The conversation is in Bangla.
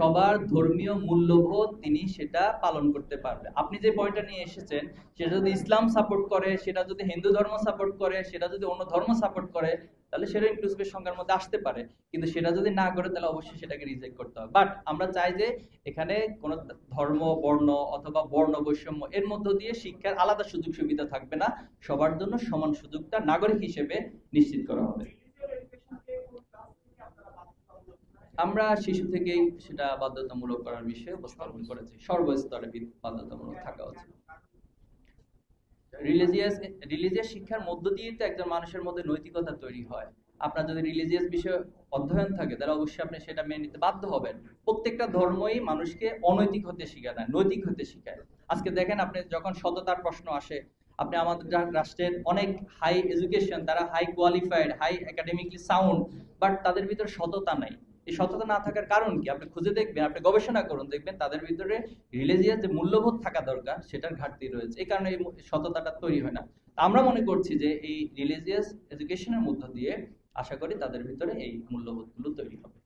সবার ধর্মীয় মূল্যবোধ তিনি সেটা পালন করতে পারবে। আপনি যে পয়েন্টটা নিয়ে এসেছেন, সেটা যদি ইসলাম সাপোর্ট করে, সেটা যদি হিন্দু ধর্ম সাপোর্ট করে, সেটা যদি অন্য ধর্ম সাপোর্ট করে, তাহলে সেটা ইনক্লুসিভের সংখ্যার মধ্যে আসতে পারে। কিন্তু সেটা যদি না করে, তাহলে অবশ্যই সেটাকে রিজেক্ট করতে হবে। বাট আমরা চাই যে এখানে কোনো ধর্ম, বর্ণ অথবা বর্ণ বৈষম্য এর মধ্য দিয়ে শিক্ষার আলাদা সুযোগ সুবিধা থাকবে না। সবার জন্য সমান সুযোগটা নাগরিক হিসেবে নিশ্চিত করা হবে। আমরা শিশু থেকেই সেটা বাধ্যতামূলক করার বিষয়ে উপস্থাপন করেছি, সর্বস্তরে বাধ্যতামূলক থাকা উচিত। রিলিজিয়াস রিলিজিয়াস শিক্ষার মধ্য দিয়ে তো একজন মানুষের মধ্যে নৈতিকতা তৈরি হয়। আপনার যদি রিলিজিয়াস বিষয়ে অধ্যয়ন থাকে, তাহলে অবশ্যই আপনি সেটা মেনে নিতে বাধ্য হবেন। প্রত্যেকটা ধর্মই মানুষকে অনৈতিক হতে শেখায় না, নৈতিক হতে শেখায়। আজকে দেখেন, আপনি যখন সততার প্রশ্ন আসে, আপনি আমাদের রাষ্ট্রের অনেক হাই এডুকেশন, তারা high qualified, high academically sound, but তাদের ভিতরে সততা নাই। এই সততা না থাকার কারণ কি? আপনি খুঁজে দেখবেন, আপনি গবেষণা করুন, দেখবেন তাদের ভিতরে রিলিজিয়াস যে মূল্যবোধ থাকা দরকার, সেটার ঘাটতি রয়েছে। এই কারণে এই সততাটা তৈরি হয় না। আমরা মনে করছি যে এই রিলিজিয়াস এডুকেশনের মধ্য দিয়ে আশা করি তাদের ভিতরে এই মূল্যবোধগুলো তৈরি হবে।